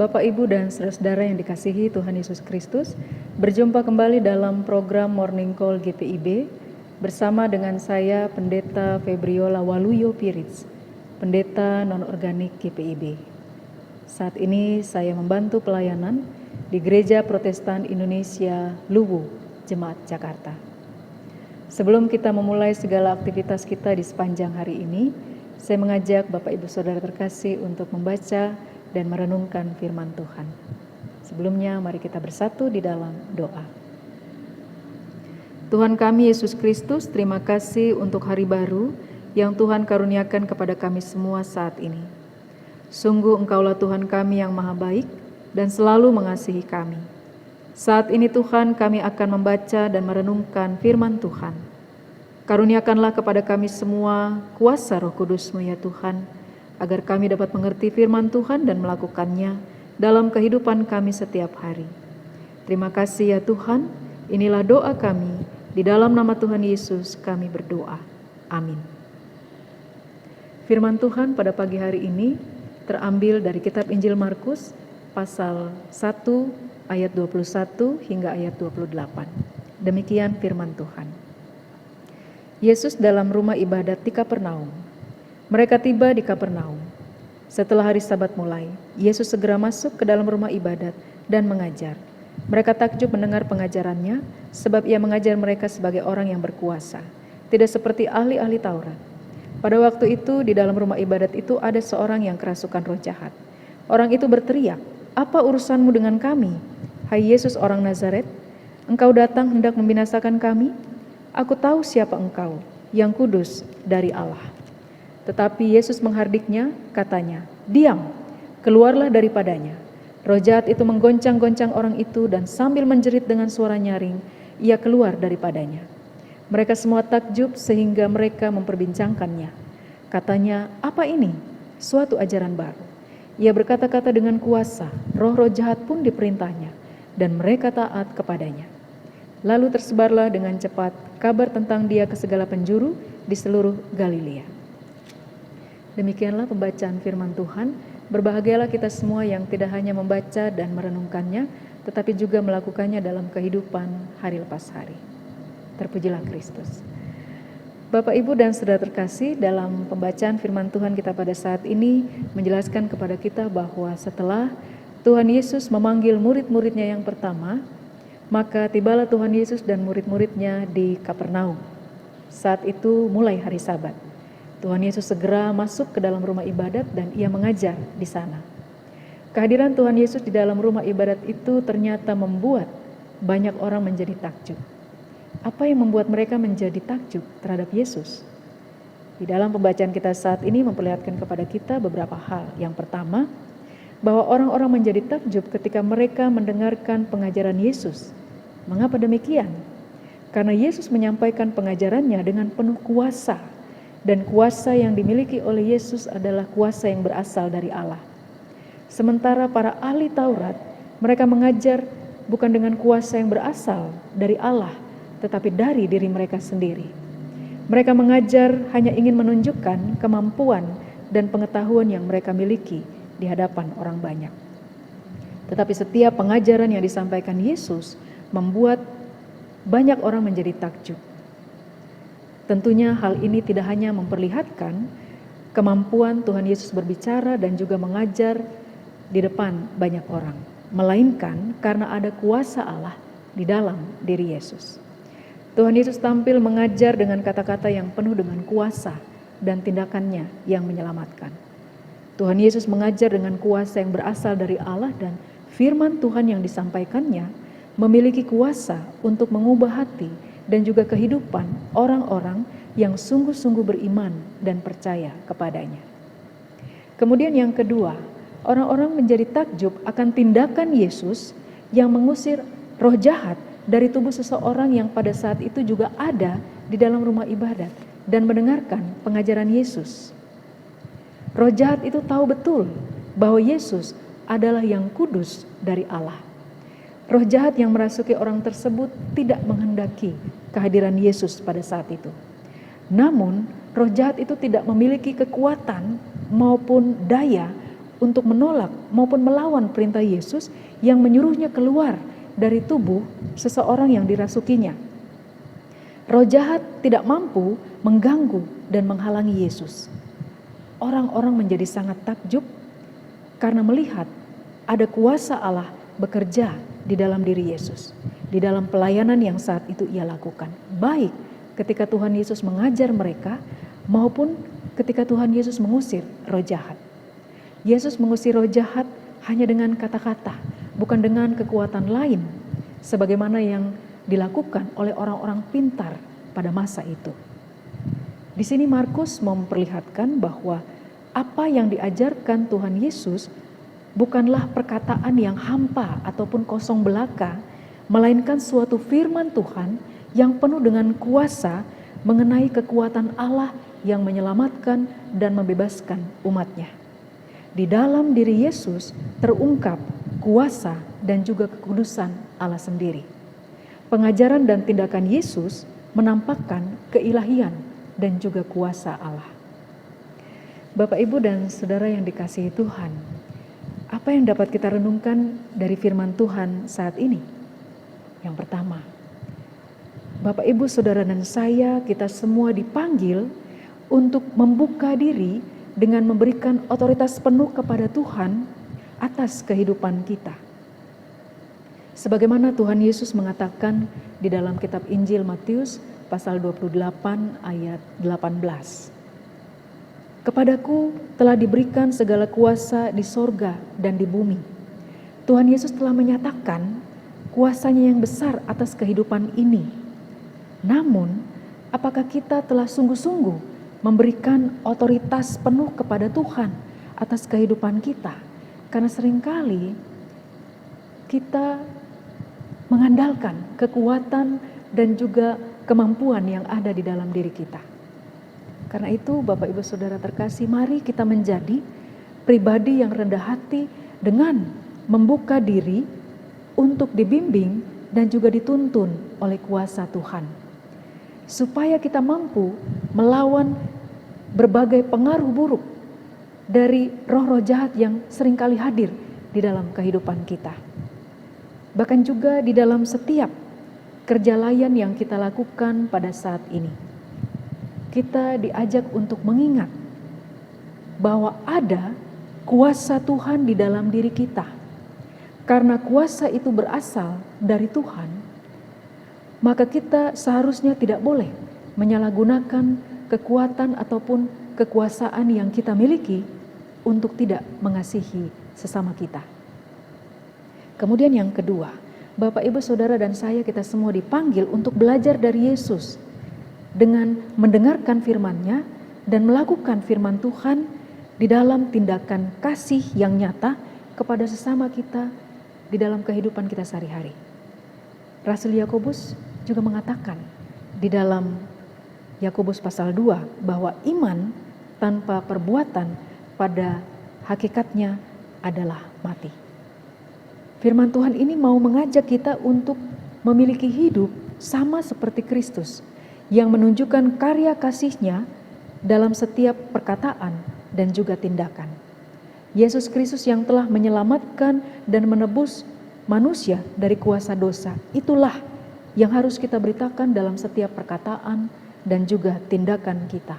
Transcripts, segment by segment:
Bapak, Ibu, dan saudara-saudara yang dikasihi Tuhan Yesus Kristus, berjumpa kembali dalam program Morning Call GPIB bersama dengan saya, Pendeta Febriola Waluyo Pirits, Pendeta Non-Organik GPIB. Saat ini saya membantu pelayanan di Gereja Protestan Indonesia Luwu, Jemaat Jakarta. Sebelum kita memulai segala aktivitas kita di sepanjang hari ini, saya mengajak Bapak Ibu Saudara terkasih untuk membaca dan merenungkan firman Tuhan. Sebelumnya mari kita bersatu di dalam doa. Tuhan kami Yesus Kristus, terima kasih untuk hari baru yang Tuhan karuniakan kepada kami semua saat ini. Sungguh Engkaulah Tuhan kami yang maha baik dan selalu mengasihi kami. Saat ini Tuhan, kami akan membaca dan merenungkan firman Tuhan. Karuniakanlah kepada kami semua kuasa Roh Kudus-Mu ya Tuhan, agar kami dapat mengerti firman Tuhan dan melakukannya dalam kehidupan kami setiap hari. Terima kasih ya Tuhan, inilah doa kami, di dalam nama Tuhan Yesus kami berdoa. Amin. Firman Tuhan pada pagi hari ini terambil dari kitab Injil Markus pasal 1 ayat 21 hingga ayat 28. Demikian firman Tuhan. Yesus dalam rumah ibadat di Kapernaum. Mereka tiba di Kapernaum. Setelah hari Sabat mulai, Yesus segera masuk ke dalam rumah ibadat dan mengajar. Mereka takjub mendengar pengajarannya, sebab ia mengajar mereka sebagai orang yang berkuasa, tidak seperti ahli-ahli Taurat. Pada waktu itu di dalam rumah ibadat itu ada seorang yang kerasukan roh jahat. Orang itu berteriak, "Apa urusanmu dengan kami, hai Yesus orang Nazaret? Engkau datang hendak membinasakan kami? Aku tahu siapa engkau, yang kudus dari Allah." Tetapi Yesus menghardiknya, katanya, "Diam, keluarlah daripadanya." Roh jahat itu menggoncang-goncang orang itu dan sambil menjerit dengan suara nyaring, ia keluar daripadanya. Mereka semua takjub sehingga mereka memperbincangkannya. Katanya, "Apa ini? Suatu ajaran baru." Ia berkata-kata dengan kuasa, roh-roh jahat pun diperintahnya, dan mereka taat kepadanya. Lalu tersebarlah dengan cepat kabar tentang dia ke segala penjuru di seluruh Galilea. Demikianlah pembacaan firman Tuhan. Berbahagialah kita semua yang tidak hanya membaca dan merenungkannya, tetapi juga melakukannya dalam kehidupan hari lepas hari. Terpujilah Kristus. Bapak, Ibu, dan saudara terkasih, dalam pembacaan firman Tuhan kita pada saat ini menjelaskan kepada kita bahwa setelah Tuhan Yesus memanggil murid-muridnya yang pertama, maka tibalah Tuhan Yesus dan murid-muridnya di Kapernaum. Saat itu mulai hari Sabat. Tuhan Yesus segera masuk ke dalam rumah ibadat dan ia mengajar di sana. Kehadiran Tuhan Yesus di dalam rumah ibadat itu ternyata membuat banyak orang menjadi takjub. Apa yang membuat mereka menjadi takjub terhadap Yesus? Di dalam pembacaan kita saat ini memperlihatkan kepada kita beberapa hal. Yang pertama, bahwa orang-orang menjadi takjub ketika mereka mendengarkan pengajaran Yesus. Mengapa demikian? Karena Yesus menyampaikan pengajarannya dengan penuh kuasa. Dan kuasa yang dimiliki oleh Yesus adalah kuasa yang berasal dari Allah. Sementara para ahli Taurat, mereka mengajar bukan dengan kuasa yang berasal dari Allah, tetapi dari diri mereka sendiri. Mereka mengajar hanya ingin menunjukkan kemampuan dan pengetahuan yang mereka miliki di hadapan orang banyak. Tetapi setiap pengajaran yang disampaikan Yesus membuat banyak orang menjadi takjub. Tentunya hal ini tidak hanya memperlihatkan kemampuan Tuhan Yesus berbicara dan juga mengajar di depan banyak orang, melainkan karena ada kuasa Allah di dalam diri Yesus. Tuhan Yesus tampil mengajar dengan kata-kata yang penuh dengan kuasa dan tindakannya yang menyelamatkan. Tuhan Yesus mengajar dengan kuasa yang berasal dari Allah dan firman Tuhan yang disampaikannya memiliki kuasa untuk mengubah hati dan juga kehidupan orang-orang yang sungguh-sungguh beriman dan percaya kepadanya. Kemudian yang kedua, orang-orang menjadi takjub akan tindakan Yesus yang mengusir roh jahat dari tubuh seseorang yang pada saat itu juga ada di dalam rumah ibadat dan mendengarkan pengajaran Yesus. Roh jahat itu tahu betul bahwa Yesus adalah yang kudus dari Allah. Roh jahat yang merasuki orang tersebut tidak menghendaki kehadiran Yesus pada saat itu. Namun, roh jahat itu tidak memiliki kekuatan maupun daya untuk menolak maupun melawan perintah Yesus yang menyuruhnya keluar dari tubuh seseorang yang dirasukinya. Roh jahat tidak mampu mengganggu dan menghalangi Yesus. Orang-orang menjadi sangat takjub karena melihat ada kuasa Allah bekerja di dalam diri Yesus, di dalam pelayanan yang saat itu ia lakukan. Baik ketika Tuhan Yesus mengajar mereka maupun ketika Tuhan Yesus mengusir roh jahat. Yesus mengusir roh jahat hanya dengan kata-kata, bukan dengan kekuatan lain, sebagaimana yang dilakukan oleh orang-orang pintar pada masa itu. Di sini Markus memperlihatkan bahwa apa yang diajarkan Tuhan Yesus bukanlah perkataan yang hampa ataupun kosong belaka, melainkan suatu firman Tuhan yang penuh dengan kuasa mengenai kekuatan Allah yang menyelamatkan dan membebaskan umatnya. Di dalam diri Yesus terungkap kuasa dan juga kekudusan Allah sendiri. Pengajaran dan tindakan Yesus menampakkan keilahian dan juga kuasa Allah. Bapak, Ibu, dan Saudara yang dikasihi Tuhan, apa yang dapat kita renungkan dari firman Tuhan saat ini? Yang pertama, Bapak, Ibu, Saudara, dan saya, kita semua dipanggil untuk membuka diri dengan memberikan otoritas penuh kepada Tuhan atas kehidupan kita. Sebagaimana Tuhan Yesus mengatakan di dalam kitab Injil Matius pasal 28 ayat 18. Kepadaku telah diberikan segala kuasa di sorga dan di bumi. Tuhan Yesus telah menyatakan kuasanya yang besar atas kehidupan ini. Namun, apakah kita telah sungguh-sungguh memberikan otoritas penuh kepada Tuhan atas kehidupan kita? Karena seringkali kita mengandalkan kekuatan dan juga kemampuan yang ada di dalam diri kita. Karena itu Bapak, Ibu, Saudara terkasih, mari kita menjadi pribadi yang rendah hati dengan membuka diri untuk dibimbing dan juga dituntun oleh kuasa Tuhan. Supaya kita mampu melawan berbagai pengaruh buruk dari roh-roh jahat yang seringkali hadir di dalam kehidupan kita. Bahkan juga di dalam setiap kerja layan yang kita lakukan pada saat ini. Kita diajak untuk mengingat bahwa ada kuasa Tuhan di dalam diri kita. Karena kuasa itu berasal dari Tuhan, maka kita seharusnya tidak boleh menyalahgunakan kekuatan ataupun kekuasaan yang kita miliki untuk tidak mengasihi sesama kita. Kemudian yang kedua, Bapak, Ibu, Saudara, dan saya, kita semua dipanggil untuk belajar dari Yesus dengan mendengarkan firman-Nya dan melakukan firman Tuhan di dalam tindakan kasih yang nyata kepada sesama kita di dalam kehidupan kita sehari-hari. Rasul Yakobus juga mengatakan di dalam Yakobus pasal 2 bahwa iman tanpa perbuatan pada hakikatnya adalah mati. Firman Tuhan ini mau mengajak kita untuk memiliki hidup sama seperti Kristus yang menunjukkan karya kasih-Nya dalam setiap perkataan dan juga tindakan. Yesus Kristus yang telah menyelamatkan dan menebus manusia dari kuasa dosa, itulah yang harus kita beritakan dalam setiap perkataan dan juga tindakan kita.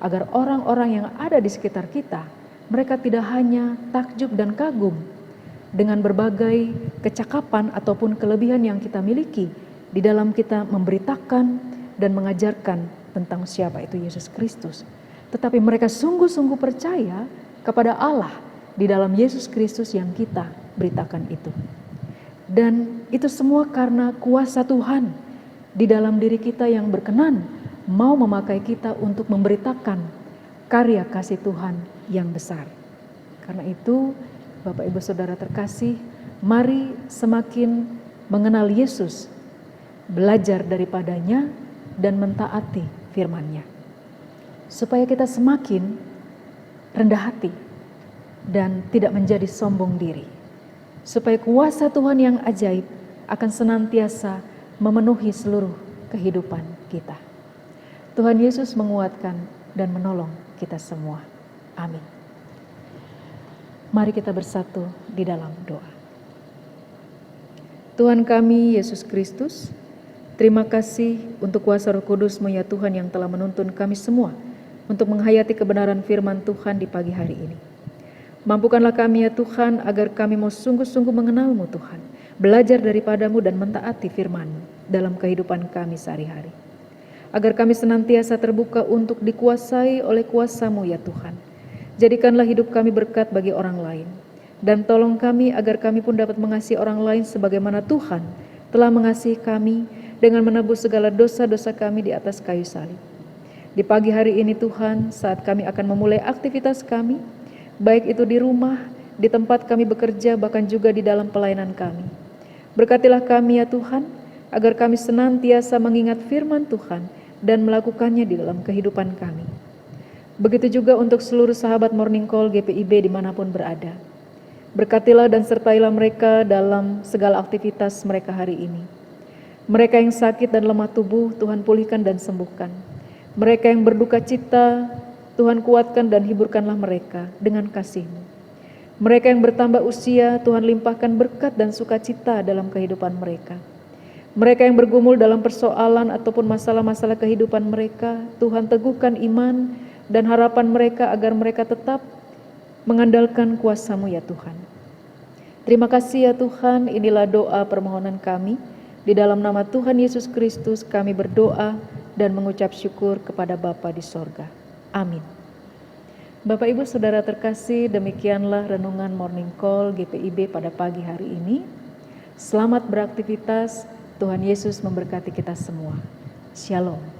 Agar orang-orang yang ada di sekitar kita, mereka tidak hanya takjub dan kagum dengan berbagai kecakapan ataupun kelebihan yang kita miliki di dalam kita memberitakan dan mengajarkan tentang siapa itu Yesus Kristus. Tetapi mereka sungguh-sungguh percaya kepada Allah di dalam Yesus Kristus yang kita beritakan itu. Dan itu semua karena kuasa Tuhan di dalam diri kita yang berkenan mau memakai kita untuk memberitakan karya kasih Tuhan yang besar. Karena itu Bapak, Ibu, Saudara terkasih, mari semakin mengenal Yesus, belajar daripadanya dan mentaati firman-Nya. Supaya kita semakin rendah hati dan tidak menjadi sombong diri. Supaya kuasa Tuhan yang ajaib akan senantiasa memenuhi seluruh kehidupan kita. Tuhan Yesus menguatkan dan menolong kita semua. Amin. Mari kita bersatu di dalam doa. Tuhan kami Yesus Kristus, terima kasih untuk kuasa Roh Kudus-Mu ya Tuhan yang telah menuntun kami semua untuk menghayati kebenaran firman Tuhan di pagi hari ini. Mampukanlah kami ya Tuhan agar kami mau sungguh-sungguh mengenal-Mu Tuhan, belajar daripada-Mu dan mentaati firman-Mu dalam kehidupan kami sehari-hari. Agar kami senantiasa terbuka untuk dikuasai oleh kuasa-Mu ya Tuhan. Jadikanlah hidup kami berkat bagi orang lain. Dan tolong kami agar kami pun dapat mengasihi orang lain sebagaimana Tuhan telah mengasihi kami dengan menebus segala dosa-dosa kami di atas kayu salib. Di pagi hari ini Tuhan, saat kami akan memulai aktivitas kami, baik itu di rumah, di tempat kami bekerja, bahkan juga di dalam pelayanan kami. Berkatilah kami ya Tuhan, agar kami senantiasa mengingat firman Tuhan dan melakukannya di dalam kehidupan kami. Begitu juga untuk seluruh sahabat Morning Call GPIB dimanapun berada. Berkatilah dan sertailah mereka dalam segala aktivitas mereka hari ini. Mereka yang sakit dan lemah tubuh, Tuhan pulihkan dan sembuhkan. Mereka yang berduka cita, Tuhan kuatkan dan hiburkanlah mereka dengan kasih-Mu. Mereka yang bertambah usia, Tuhan limpahkan berkat dan sukacita dalam kehidupan mereka. Mereka yang bergumul dalam persoalan ataupun masalah-masalah kehidupan mereka, Tuhan teguhkan iman dan harapan mereka agar mereka tetap mengandalkan kuasa-Mu ya Tuhan. Terima kasih ya Tuhan, inilah doa permohonan kami. Di dalam nama Tuhan Yesus Kristus kami berdoa dan mengucap syukur kepada Bapa di sorga. Amin. Bapak Ibu Saudara terkasih, demikianlah renungan Morning Call GPIB pada pagi hari ini. Selamat beraktivitas, Tuhan Yesus memberkati kita semua. Shalom.